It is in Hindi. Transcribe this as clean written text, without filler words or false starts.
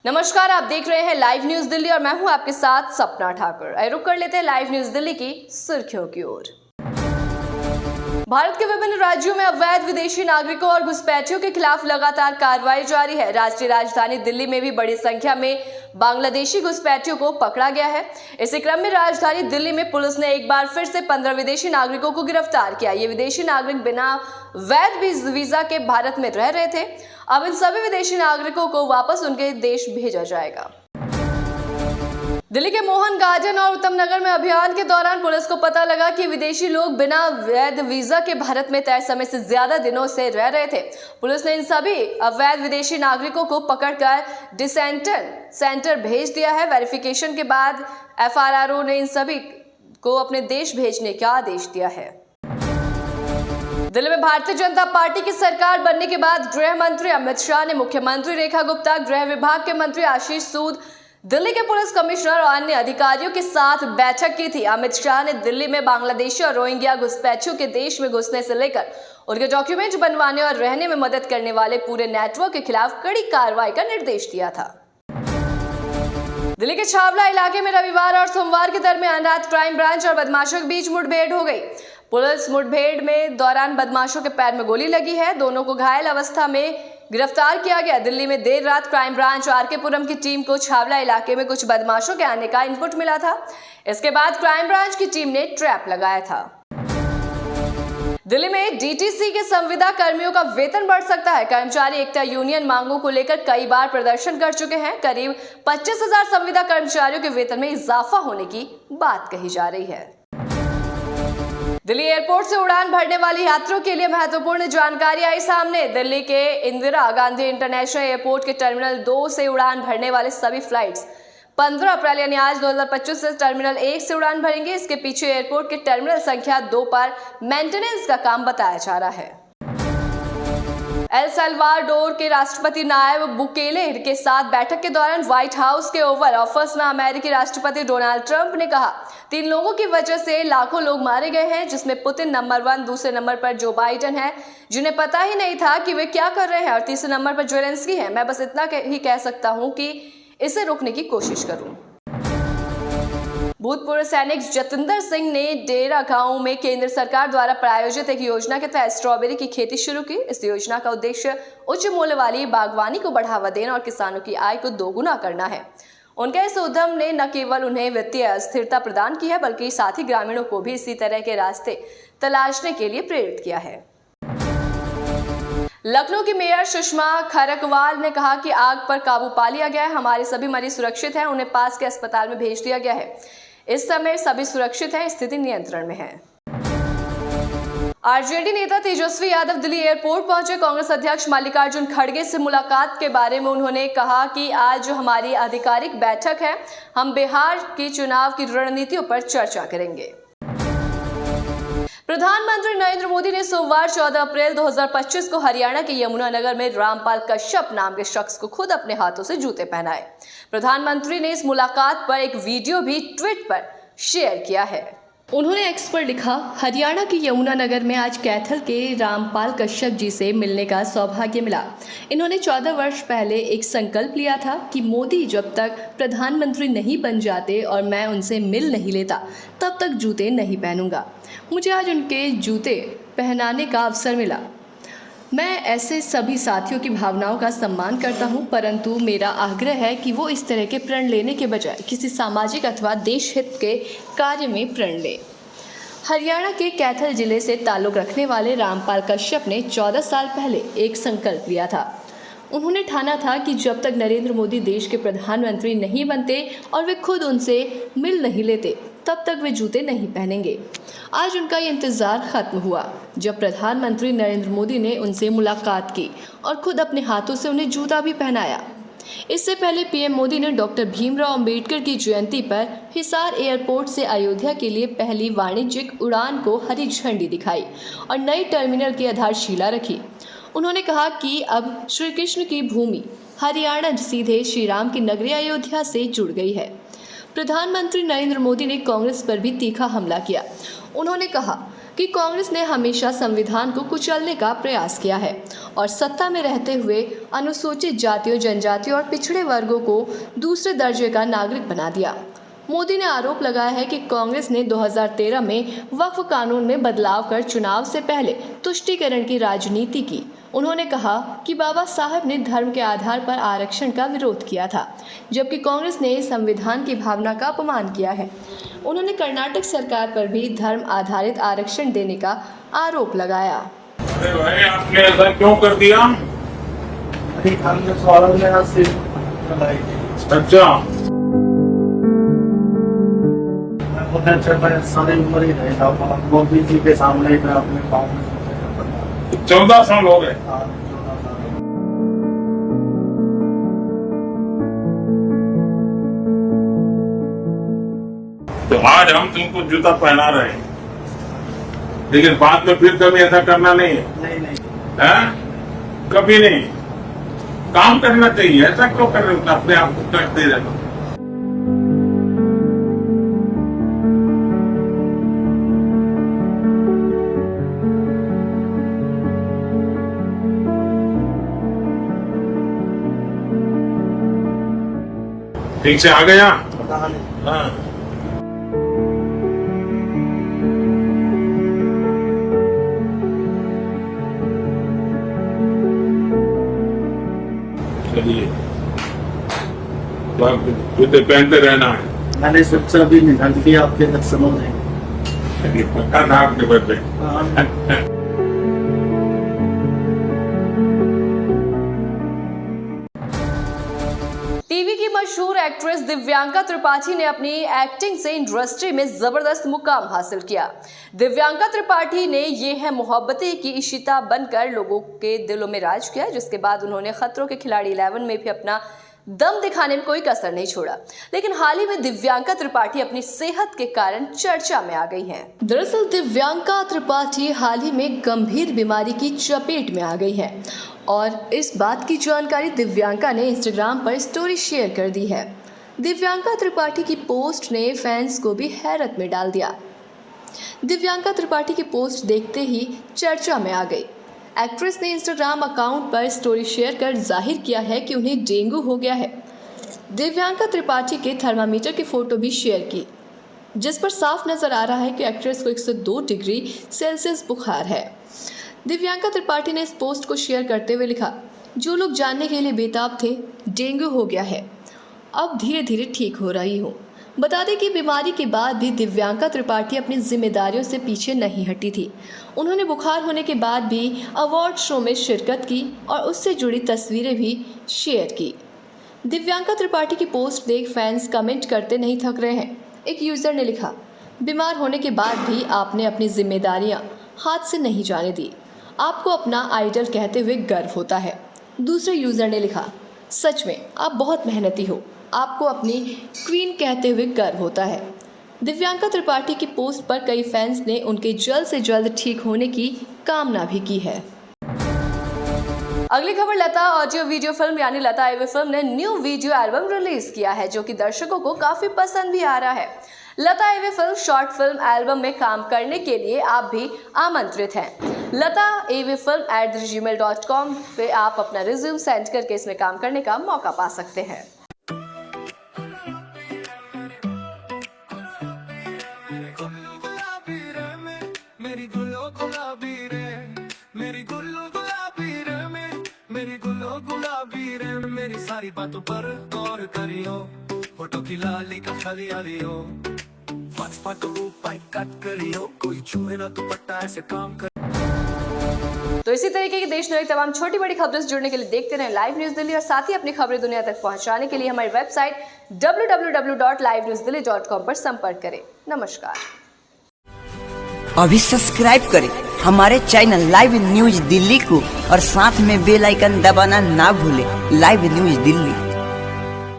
नमस्कार, आप देख रहे हैं लाइव न्यूज दिल्ली और मैं हूं आपके साथ सपना ठाकुर। आइए रुक कर लेते हैं लाइव न्यूज दिल्ली की सुर्खियों की ओर। भारत के विभिन्न राज्यों में अवैध विदेशी नागरिकों और घुसपैठियों के खिलाफ लगातार कार्रवाई जारी है। राष्ट्रीय राजधानी दिल्ली में भी बड़ी संख्या में बांग्लादेशी घुसपैठियों को पकड़ा गया है। इसी क्रम में राजधानी दिल्ली में पुलिस ने एक बार फिर से 15 विदेशी नागरिकों को गिरफ्तार किया। ये विदेशी नागरिक बिना वैध वीजा के भारत में रह रहे थे। अब इन सभी विदेशी नागरिकों को वापस उनके देश भेजा जाएगा। दिल्ली के मोहन गार्डन और उत्तम नगर में अभियान के दौरान पुलिस को पता लगा कि विदेशी लोग बिना वैध वीजा के भारत में तय समय से ज्यादा दिनों से रह रहे थे। पुलिस ने इन सभी अवैध विदेशी नागरिकों को पकड़कर डिटेंशन सेंटर भेज दिया है। वेरिफिकेशन के बाद एफआरओ ने इन सभी को अपने देश भेजने का आदेश दिया है। दिल्ली में भारतीय जनता पार्टी की सरकार बनने के बाद गृह मंत्री अमित शाह ने मुख्यमंत्री रेखा गुप्ता, गृह विभाग के मंत्री आशीष सूद, दिल्ली के पुलिस कमिश्नर और अन्य अधिकारियों के साथ बैठक की थी। अमित शाह ने दिल्ली में बांग्लादेशी और रोहिंग्या घुसपैठियों के देश में घुसने से लेकर उनके डॉक्यूमेंट बनवाने और रहने में मदद करने वाले पूरे नेटवर्क के खिलाफ कड़ी कार्रवाई का निर्देश दिया था। दिल्ली के छावला इलाके में रविवार और सोमवार के दरमियान रात क्राइम ब्रांच और बदमाशों के बीच मुठभेड़ हो गई। पुलिस मुठभेड़ में दौरान बदमाशों के पैर में गोली लगी है। दोनों को घायल अवस्था में गिरफ्तार किया गया। दिल्ली में देर रात क्राइम ब्रांच और आरके पुरम की टीम को छावला इलाके में कुछ बदमाशों के आने का इनपुट मिला था। इसके बाद क्राइम ब्रांच की टीम ने ट्रैप लगाया था। दिल्ली में डीटीसी के संविदा कर्मियों का वेतन बढ़ सकता है। कर्मचारी एकता यूनियन मांगों को लेकर कई बार प्रदर्शन कर चुके हैं। करीब 25,000 संविदा कर्मचारियों के वेतन में इजाफा होने की बात कही जा रही है। दिल्ली एयरपोर्ट से उड़ान भरने वाले यात्रियों के लिए महत्वपूर्ण जानकारी आई सामने। दिल्ली के इंदिरा गांधी इंटरनेशनल एयरपोर्ट के टर्मिनल 2 से उड़ान भरने वाले सभी फ्लाइट्स 15 अप्रैल यानी आज 2025 से टर्मिनल 1 से उड़ान भरेंगे। इसके पीछे एयरपोर्ट के टर्मिनल संख्या 2 पर मेंटेनेंस का काम बताया जा रहा है। एल साल्वाडोर के राष्ट्रपति नायब बुकेले के साथ बैठक के दौरान व्हाइट हाउस के ओवल ऑफिस में अमेरिकी राष्ट्रपति डोनाल्ड ट्रंप ने कहा, 3 लोगों की वजह से लाखों लोग मारे गए हैं, जिसमें पुतिन नंबर 1, दूसरे नंबर पर जो बाइडेन है जिन्हें पता ही नहीं था कि वे क्या कर रहे हैं, और तीसरे नंबर पर जेलेंस्की है। मैं बस इतना ही कह सकता हूं कि इसे रोकने की कोशिश करूं। भूतपूर्व सैनिक जतिंदर सिंह ने डेरा गांव में केंद्र सरकार द्वारा प्रायोजित एक योजना के तहत स्ट्रॉबेरी की खेती शुरू की। इस योजना का उद्देश्य उच्च मूल्य वाली बागवानी को बढ़ावा देना और किसानों की आय को दोगुना करना है। उनके इस उद्यम ने न केवल उन्हें वित्तीय स्थिरता प्रदान की है, बल्कि साथ ही ग्रामीणों को भी इसी तरह के रास्ते तलाशने के लिए प्रेरित किया है। लखनऊ की मेयर सुषमा खरकवाल ने कहा कि आग पर काबू पा लिया गया है। हमारे सभी मरीज सुरक्षित हैं, उन्हें पास के अस्पताल में भेज दिया गया है। इस समय सभी सुरक्षित हैं, स्थिति नियंत्रण में है। आरजेडी नेता तेजस्वी यादव दिल्ली एयरपोर्ट पहुंचे। कांग्रेस अध्यक्ष मल्लिकार्जुन खड़गे से मुलाकात के बारे में उन्होंने कहा कि आज जो हमारी आधिकारिक बैठक है, हम बिहार की चुनाव की रणनीतियों पर चर्चा करेंगे। प्रधानमंत्री नरेंद्र मोदी ने सोमवार 14 अप्रैल 2025 को हरियाणा के यमुनानगर में रामपाल कश्यप नाम के शख्स को खुद अपने हाथों से जूते पहनाए। प्रधानमंत्री ने इस मुलाकात पर एक वीडियो भी ट्वीट पर शेयर किया है। उन्होंने एक्स पर लिखा, हरियाणा के यमुनानगर में आज कैथल के रामपाल कश्यप जी से मिलने का सौभाग्य मिला। इन्होंने 14 वर्ष पहले एक संकल्प लिया था कि मोदी जब तक प्रधानमंत्री नहीं बन जाते और मैं उनसे मिल नहीं लेता, तब तक जूते नहीं पहनूंगा। मुझे आज उनके जूते पहनाने का अवसर मिला। मैं ऐसे सभी साथियों की भावनाओं का सम्मान करता हूं, परंतु मेरा आग्रह है कि वो इस तरह के प्रण लेने के बजाय किसी सामाजिक अथवा देश हित के कार्य में प्रण लें। हरियाणा के कैथल जिले से ताल्लुक़ रखने वाले रामपाल कश्यप ने 14 साल पहले एक संकल्प लिया था। उन्होंने ठाना था कि जब तक नरेंद्र मोदी देश के प्रधानमंत्री नहीं बनते और वे खुद उनसे मिल नहीं लेते, तब तक वे जूते नहीं पहनेंगे। आज उनका ये इंतज़ार खत्म हुआ, जब प्रधानमंत्री नरेंद्र मोदी ने उनसे मुलाकात की और खुद अपने हाथों से उन्हें जूता भी पहनाया। इससे पहले पीएम मोदी ने डॉक्टर भीमराव अंबेडकर की जयंती पर हिसार एयरपोर्ट से अयोध्या के लिए पहली वाणिज्यिक उड़ान को हरी झंडी दिखाई और नई टर्मिनल की आधारशिला रखी। उन्होंने कहा कि अब श्री कृष्ण की भूमि हरियाणा सीधे श्री राम की नगरी अयोध्या से जुड़ गई है। प्रधानमंत्री नरेंद्र मोदी ने कांग्रेस पर भी तीखा हमला किया। उन्होंने कहा कि कांग्रेस ने हमेशा संविधान को कुचलने का प्रयास किया है और सत्ता में रहते हुए अनुसूचित जातियों, जनजातियों और पिछड़े वर्गों को दूसरे दर्जे का नागरिक बना दिया। मोदी ने आरोप लगाया है कि कांग्रेस ने 2013 में वक्फ कानून में बदलाव कर चुनाव से पहले तुष्टीकरण की राजनीति की। उन्होंने कहा कि बाबा साहब ने धर्म के आधार पर आरक्षण का विरोध किया था, जबकि कांग्रेस ने संविधान की भावना का अपमान किया है। उन्होंने कर्नाटक सरकार पर भी धर्म आधारित आरक्षण देने का आरोप लगाया। अरे भाई, आपने ऐसा क्यों कर दिया? अच्छा, सारी उम्र ही नहीं था, मोदी जी के सामने ही मैं अपने गाँव में 14 साल हो गए। तो आज हम तुमको जूता पहना रहे हैं, लेकिन बाद में फिर कभी ऐसा करना नहीं है। नहीं, कभी नहीं। काम करना चाहिए, ऐसा क्यों कर रहे हो? अपने आप को कष्ट दे रहे हो। ठीक से आ गया? हाँ। चलिए, तो आप जूते पहनते रहना है। मैंने सबसे अभी निधन किया, आपके तक समझ नहीं। पक्का था आपके बर्थडे। टीवी की मशहूर एक्ट्रेस दिव्यांका त्रिपाठी ने अपनी एक्टिंग से इंडस्ट्री में जबरदस्त मुकाम हासिल किया। दिव्यांका त्रिपाठी ने ये है मोहब्बतें की इशिता बनकर लोगों के दिलों में राज किया, जिसके बाद उन्होंने खतरों के खिलाड़ी 11 में भी अपना दम दिखाने में कोई कसर नहीं छोड़ा। लेकिन हाल ही में दिव्यांका त्रिपाठी अपनी सेहत के कारण चर्चा में आ गई हैं। दरअसल दिव्यांका त्रिपाठी हाल ही में गंभीर बीमारी की चपेट में आ गई है और इस बात की जानकारी दिव्यांका ने इंस्टाग्राम पर स्टोरी शेयर कर दी है। दिव्यांका त्रिपाठी की पोस्ट ने फैंस को भी हैरत में डाल दिया। दिव्यांका त्रिपाठी की पोस्ट देखते ही चर्चा में आ गई। एक्ट्रेस ने इंस्टाग्राम अकाउंट पर स्टोरी शेयर कर जाहिर किया है कि उन्हें डेंगू हो गया है। दिव्यांका त्रिपाठी के थर्मामीटर की फोटो भी शेयर की, जिस पर साफ नजर आ रहा है कि एक्ट्रेस को 102 डिग्री सेल्सियस बुखार है। दिव्यांका त्रिपाठी ने इस पोस्ट को शेयर करते हुए लिखा, जो लोग जानने के लिए बेताब थे, डेंगू हो गया है, अब धीरे धीरे ठीक हो रही हूँ। बता दें कि बीमारी के बाद भी दिव्यांका त्रिपाठी अपनी जिम्मेदारियों से पीछे नहीं हटी थी। उन्होंने बुखार होने के बाद भी अवार्ड शो में शिरकत की और उससे जुड़ी तस्वीरें भी शेयर की। दिव्यांका त्रिपाठी की पोस्ट देख फैंस कमेंट करते नहीं थक रहे हैं। एक यूज़र ने लिखा, बीमार होने के बाद भी आपने अपनी जिम्मेदारियां हाथ से नहीं जाने दी, आपको अपना आइडल कहते हुए गर्व होता है। दूसरे यूज़र ने लिखा, सच में आप बहुत मेहनती हो, आपको अपनी क्वीन कहते हुए गर्व होता है। दिव्यांका त्रिपाठी की पोस्ट पर कई फैंस ने उनके जल्द से जल्द ठीक होने की कामना भी की है। अगली खबर, लता ऑडियो वीडियो फिल्म यानी लता एवे फिल्म ने न्यू वीडियो एल्बम रिलीज किया है, जो कि दर्शकों को काफी पसंद भी आ रहा है। लता एवे फिल्म शॉर्ट फिल्म एल्बम में काम करने के लिए आप भी आमंत्रित हैं। लता एवे फिल्म @gmail.com पे आप अपना रिज्यूम सेंड करके इसमें काम करने का मौका पा सकते हैं। मेरी सारी बातों पर गौर करियो, फोटो की लाली का खलियालियो, फट पाइप कट करियो, कोई छुए ना दुपट्टा ऐसे काम कर। तो इसी तरीके की देश दुनिया की तमाम छोटी बड़ी खबरों से जुड़ने के लिए देखते रहें लाइव न्यूज दिल्ली और साथ ही अपनी खबरें दुनिया तक पहुंचाने के लिए हमारी वेबसाइट www.livenewsdelhi.com पर संपर्क करें। नमस्कार। अभी सब्सक्राइब करें हमारे चैनल लाइव न्यूज दिल्ली को और साथ में बेल आइकन दबाना ना भूलें। Live news Delhi.